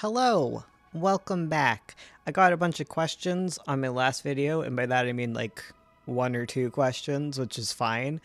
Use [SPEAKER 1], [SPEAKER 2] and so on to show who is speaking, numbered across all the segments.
[SPEAKER 1] Hello, welcome back. I got a bunch of questions on my last video, and by that I mean like one or two questions, which is fine.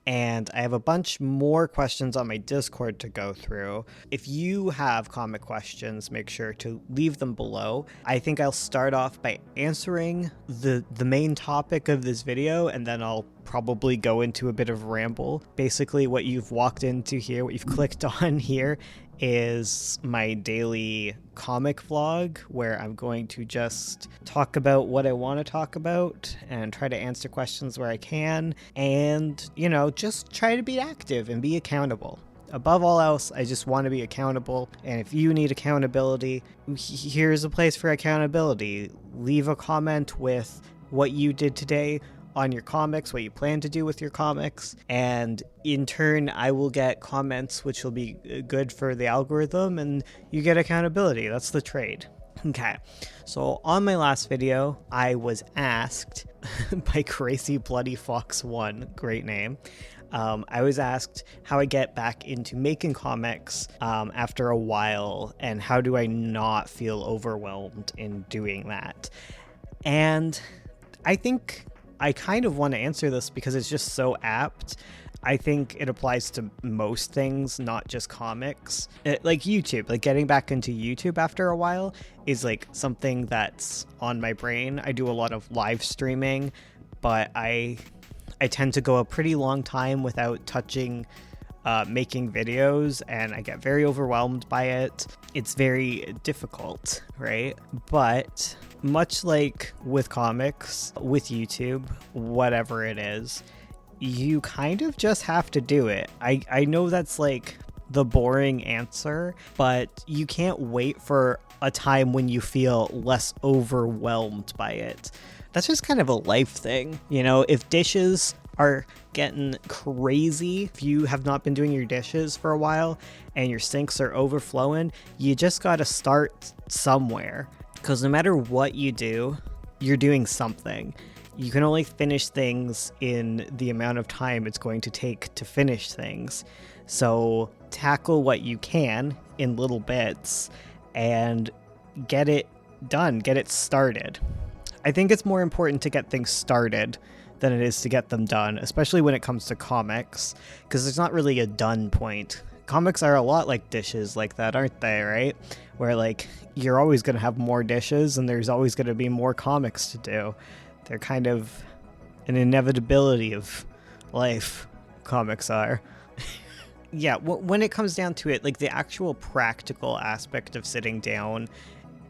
[SPEAKER 1] And I have a bunch more questions on my Discord to go through. If you have comic questions, make sure to leave them below. I think I'll start off by answering the main topic of this video, and then I'll probably go into a bit of ramble. Basically, what you've walked into here, what you've clicked on here, is my daily comic vlog where I'm going to just talk about what I want to talk about and try to answer questions where I can and, just try to be active and be accountable. Above all else, I just want to be accountable, and if you need accountability, here's a place for accountability. Leave a comment with what you did today on your comics, what you plan to do with your comics, and in turn I will get comments which will be good for the algorithm and you get accountability. That's the trade. Okay, so on my last video I was asked by Crazy Bloody Fox 1, great name, I was asked how I get back into making comics after a while, and how do I not feel overwhelmed in doing that. And I think I kind of want to answer this because it's just so apt. I think it applies to most things, not just comics. Like YouTube, like getting back into YouTube after a while is like something that's on my brain. I do a lot of live streaming, but I tend to go a pretty long time without touching making videos, and I get very overwhelmed by it. It's very difficult, right? But much like with comics, with YouTube, whatever it is, you kind of just have to do it. I know that's like the boring answer, but you can't wait for a time when you feel less overwhelmed by it. That's just kind of a life thing. If dishes are getting crazy, if you have not been doing your dishes for a while and your sinks are overflowing, you just got to start somewhere. Because no matter what you do, you're doing something. You can only finish things in the amount of time it's going to take to finish things. So tackle what you can in little bits and get it done, get it started. I think it's more important to get things started than it is to get them done, especially when it comes to comics, because there's not really a done point. Comics are a lot like dishes like that, aren't they, right? Where like you're always going to have more dishes and there's always going to be more comics to do. They're kind of an inevitability of life, comics are. Yeah, when it comes down to it, like the actual practical aspect of sitting down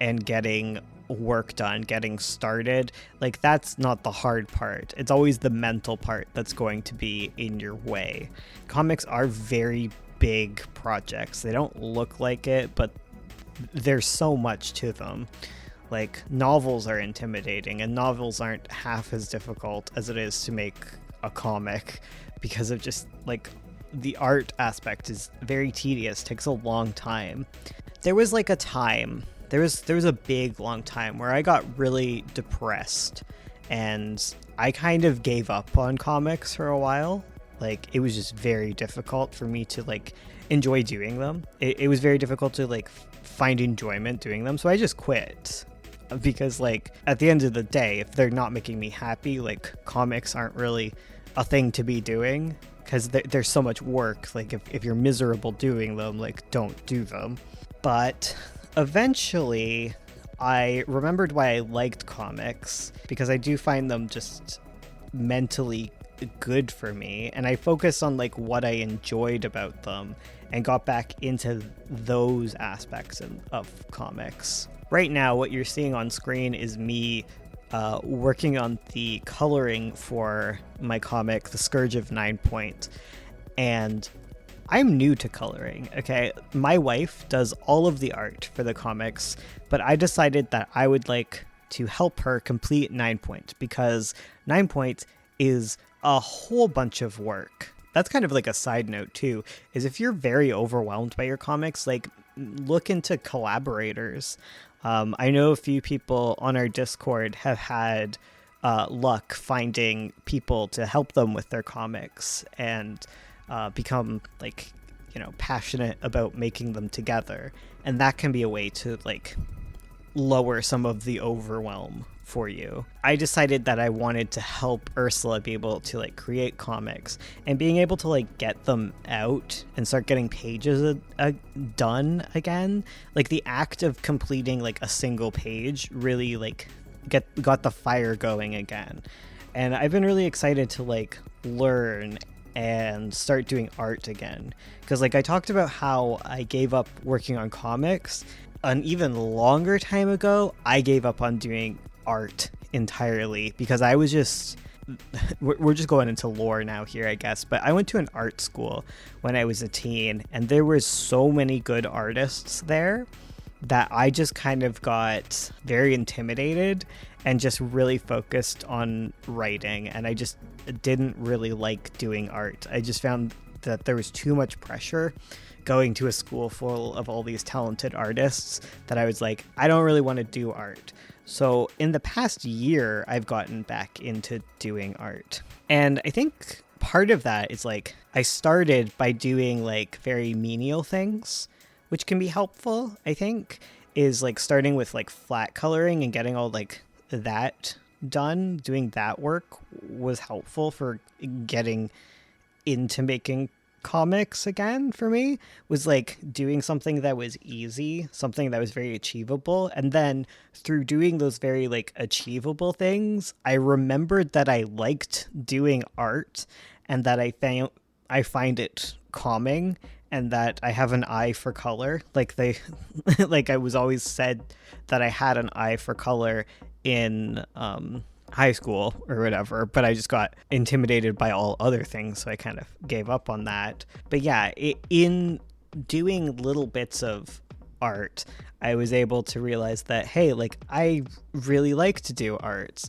[SPEAKER 1] and getting work done, getting started, like that's not the hard part. It's always the mental part that's going to be in your way. Comics are very big projects. They don't look like it, but there's so much to them. Like novels are intimidating, and novels aren't half as difficult as it is to make a comic, because of just like the art aspect is very tedious, takes a long time. There was like a time, there was a big long time where I got really depressed and I kind of gave up on comics for a while. Like it was just very difficult for me to like enjoy doing them. It was very difficult to like find enjoyment doing them, so I just quit. Because like at the end of the day, if they're not making me happy, like comics aren't really a thing to be doing, because there's so much work. Like if you're miserable doing them, like don't do them. But eventually I remembered why I liked comics, because I do find them just mentally good for me, and I focused on like what I enjoyed about them and got back into those aspects of comics. Right now, what you're seeing on screen is me working on the coloring for my comic, The Scourge of 9 Point. And I'm new to coloring, okay? My wife does all of the art for the comics, but I decided that I would like to help her complete 9 Point, because 9 Point is a whole bunch of work. That's kind of like a side note too, is if you're very overwhelmed by your comics, like look into collaborators. I know a few people on our Discord have had luck finding people to help them with their comics and become like passionate about making them together. And that can be a way to like lower some of the overwhelm for you. I decided that I wanted to help Ursula be able to like create comics, and being able to like get them out and start getting pages done again. Like the act of completing like a single page really like got the fire going again. And I've been really excited to like learn and start doing art again, because like I talked about how I gave up working on comics. An even longer time ago, I gave up on doing art entirely because I was just we're just going into lore now here, I guess, but I went to an art school when I was a teen, and there were so many good artists there that I just kind of got very intimidated and just really focused on writing, and I just didn't really like doing art. I just found that there was too much pressure going to a school full of all these talented artists that I was like, I don't really want to do art. So in the past year, I've gotten back into doing art. And I think part of that is like, I started by doing like very menial things, which can be helpful, I think, is like starting with like flat coloring and getting all like that done. Doing that work was helpful for getting into making comics again. For me, was like doing something that was easy, something that was very achievable, and then through doing those very like achievable things, I remembered that I liked doing art and that I find it calming, and that I have an eye for color. Like like I was always said that I had an eye for color in high school or whatever, but I just got intimidated by all other things, so I kind of gave up on that. But yeah, in doing little bits of art, I was able to realize that, hey, like I really like to do art,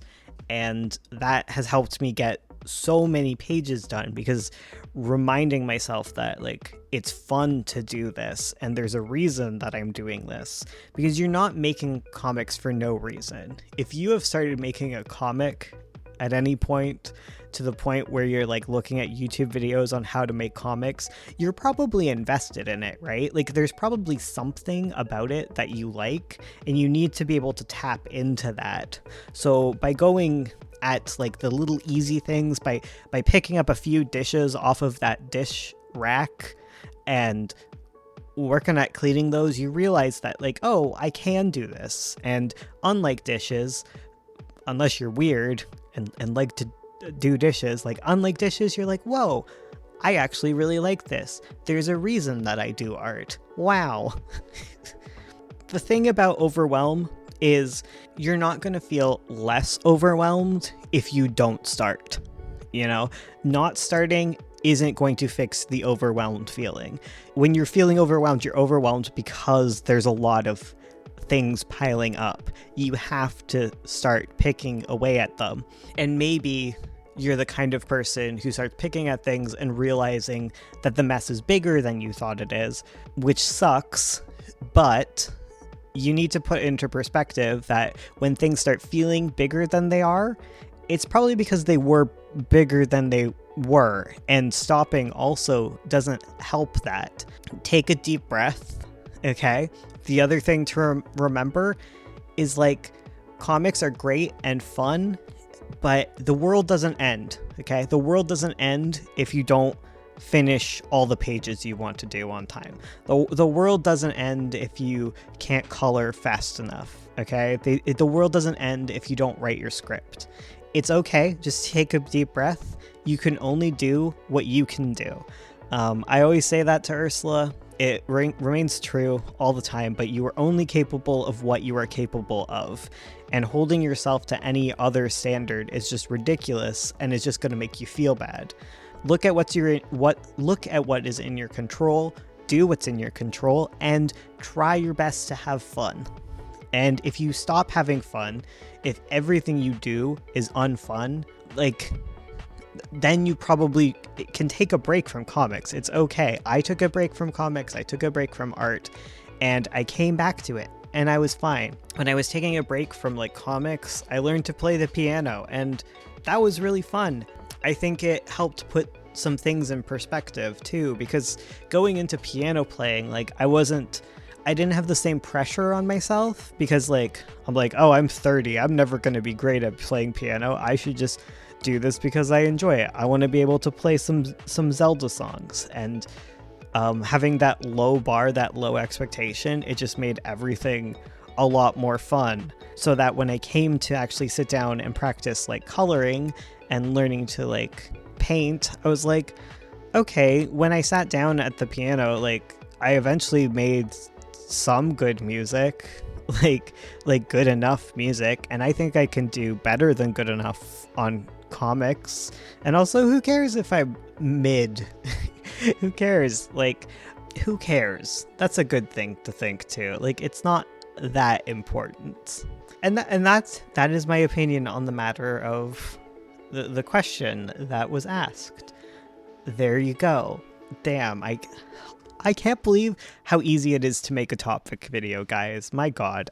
[SPEAKER 1] and that has helped me get so many pages done, because reminding myself that like it's fun to do this and there's a reason that I'm doing this, because you're not making comics for no reason. If you have started making a comic at any point to the point where you're like looking at YouTube videos on how to make comics, you're probably invested in it, right? Like there's probably something about it that you like, and you need to be able to tap into that. So by going at like the little easy things, by picking up a few dishes off of that dish rack and working at cleaning those, you realize that like, oh, I can do this. And unlike dishes, unless you're weird and like to do dishes, like unlike dishes, you're like, whoa, I actually really like this. There's a reason that I do art. Wow. The thing about overwhelm is you're not going to feel less overwhelmed if you don't start. Not starting isn't going to fix the overwhelmed feeling. When you're feeling overwhelmed, you're overwhelmed because there's a lot of things piling up. You have to start picking away at them. And maybe you're the kind of person who starts picking at things and realizing that the mess is bigger than you thought it is, which sucks, but you need to put into perspective that when things start feeling bigger than they are, it's probably because they were bigger than they were, and stopping also doesn't help that. Take a deep breath, okay? The other thing to remember is like comics are great and fun, but the world doesn't end, okay? The world doesn't end if you don't finish all the pages you want to do on time. The world doesn't end if you can't color fast enough, okay? The world doesn't end if you don't write your script. It's okay, just take a deep breath. You can only do what you can do. I always say that to Ursula. It remains true all the time, but you are only capable of what you are capable of. And holding yourself to any other standard is just ridiculous, and it's just going to make you feel bad. Look at what is in your control, do what's in your control, and try your best to have fun. And if you stop having fun, if everything you do is unfun, then you probably can take a break from comics. It's okay. I took a break from comics, I took a break from art, and I came back to it, and I was fine. When I was taking a break from comics, I learned to play the piano, and that was really fun. I think it helped put some things in perspective too, because going into piano playing, like I didn't have the same pressure on myself, because like I'm like, oh, I'm 30, I'm never going to be great at playing piano. I should just do this because I enjoy it. I want to be able to play some Zelda songs. And having that low bar, that low expectation, it just made everything a lot more fun. So that when I came to actually sit down and practice like coloring and learning to like paint, I was like, okay, when I sat down at the piano, like I eventually made some good music, like good enough music, and I think I can do better than good enough on comics. And also, who cares if I'm mid? Who cares? Like, who cares? That's a good thing to think too. Like, it's not that important. And that is my opinion on the matter of the question that was asked. There you go. Damn, I can't believe how easy it is to make a topic video, guys. My God.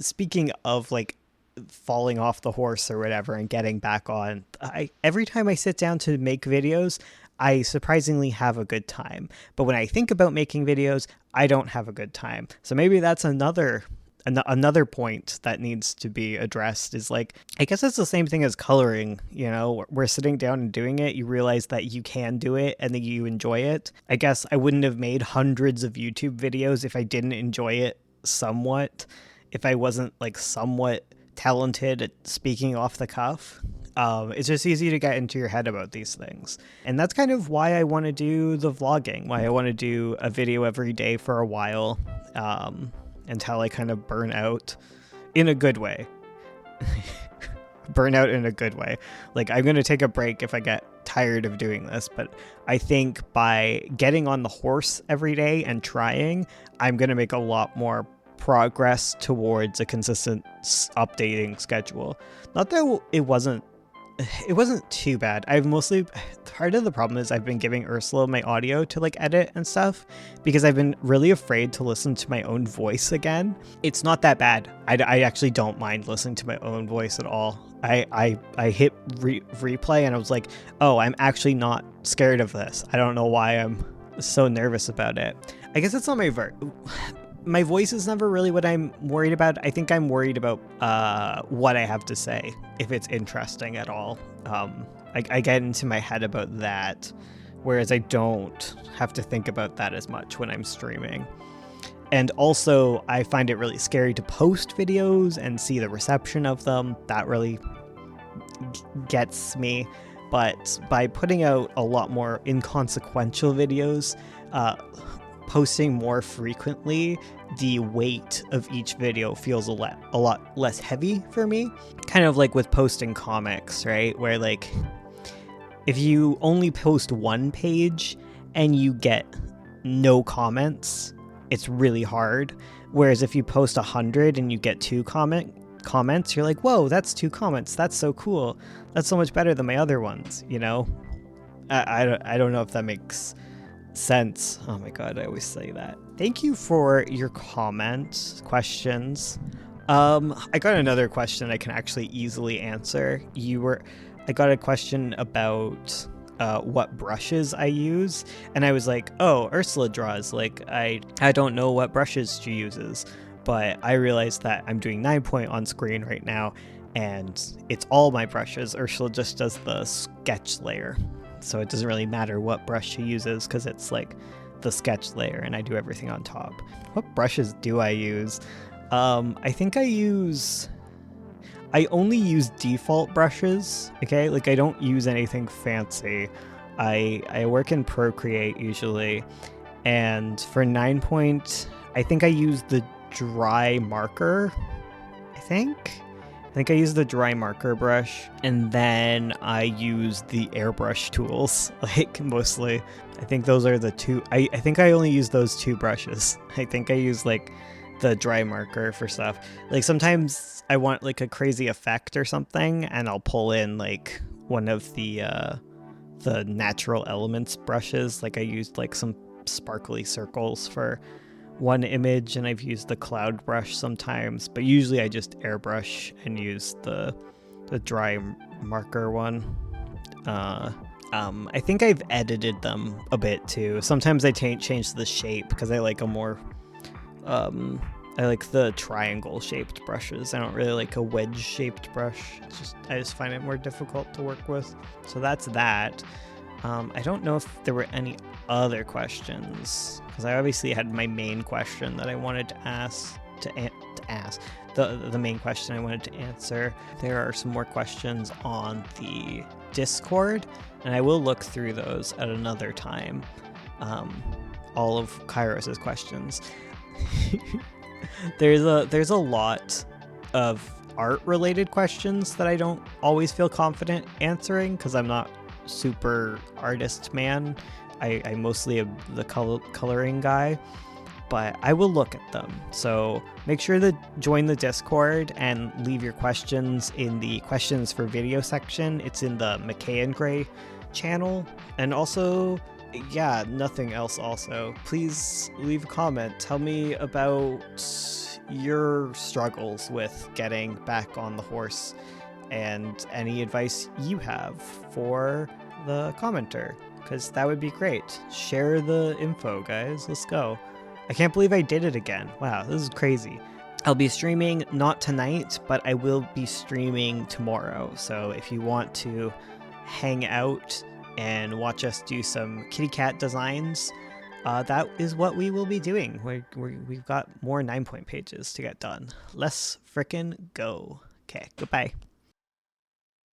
[SPEAKER 1] Speaking of like falling off the horse or whatever and getting back on, every time I sit down to make videos, I surprisingly have a good time. But when I think about making videos, I don't have a good time. So maybe that's another point that needs to be addressed, is like, I guess it's the same thing as coloring. You know, we're sitting down and doing it, you realize that you can do it and that you enjoy it. I guess I wouldn't have made hundreds of YouTube videos if I didn't enjoy it somewhat, if I wasn't like somewhat talented at speaking off the cuff. It's just easy to get into your head about these things. And that's kind of why I want to do the vlogging, why I want to do a video every day for a while, until I kind of burn out in a good way. Burn out in a good way. Like, I'm going to take a break if I get tired of doing this, but I think by getting on the horse every day and trying, I'm going to make a lot more progress towards a consistent updating schedule. Not that it wasn't too bad. Part of the problem is I've been giving Ursula my audio to like edit and stuff, because I've been really afraid to listen to my own voice again. It's not that bad. I actually don't mind listening to my own voice at all. I hit replay and I was like, oh, I'm actually not scared of this. I don't know why I'm so nervous about it. I guess it's not my voice is never really what I'm worried about. I think I'm worried about what I have to say, if it's interesting at all. I get into my head about that, whereas I don't have to think about that as much when I'm streaming. And also, I find it really scary to post videos and see the reception of them. That really gets me. But by putting out a lot more inconsequential videos, posting more frequently, the weight of each video feels a lot less heavy for me. Kind of like with posting comics, right? Where like, if you only post one page and you get no comments, it's really hard. Whereas if you post 100 and you get 2 comments, you're like, whoa, that's 2 comments. That's so cool. That's so much better than my other ones, you know? I don't know if that makes sense. Oh my God, I always say that. Thank you for your questions. I got another question I can actually easily answer. I got a question about what brushes I use, and I was like, oh, Ursula draws. Like, I don't know what brushes she uses, but I realized that I'm doing 9-point on screen right now, and it's all my brushes. Ursula just does the sketch layer, so it doesn't really matter what brush she uses because it's like the sketch layer, and I do everything on top. What brushes do I use? I think I only use default brushes, okay? Like, I don't use anything fancy. I work in Procreate usually, and for 9-point, I think I use the dry marker, I think I use the dry marker brush, and then I use the airbrush tools, like, mostly. I think those are the two. I think I only use those 2 brushes. I think I use, like, the dry marker for stuff. Like, sometimes I want, like, a crazy effect or something, and I'll pull in, like, one of the natural elements brushes. Like, I used, like, some sparkly circles for one image, and I've used the cloud brush sometimes, but usually I just airbrush and use the dry marker one. I think I've edited them a bit too. Sometimes I change the shape because I like a more, I like the triangle shaped brushes. I don't really like a wedge shaped brush. I just find it more difficult to work with. So that's that. I don't know if there were any other questions because I obviously had my main question that I wanted to ask. The main question I wanted to answer. There are some more questions on the Discord, and I will look through those at another time. All of Kairos's questions. There's a lot of art-related questions that I don't always feel confident answering because I'm not super artist man. I mostly am the coloring guy, but I will look at them. So make sure to join the Discord and leave your questions in the questions for video section. It's in the McKay and Gray channel. And also, yeah, nothing else also. Please leave a comment. Tell me about your struggles with getting back on the horse and any advice you have for the commenter, because that would be great. Share the info, guys. Let's go. I can't believe I did it again. Wow, this is crazy. I'll be streaming not tonight, but I will be streaming tomorrow. So if you want to hang out and watch us do some kitty cat designs, that is what we will be doing. We've got more 9-point pages to get done. Let's frickin' go. Okay, goodbye.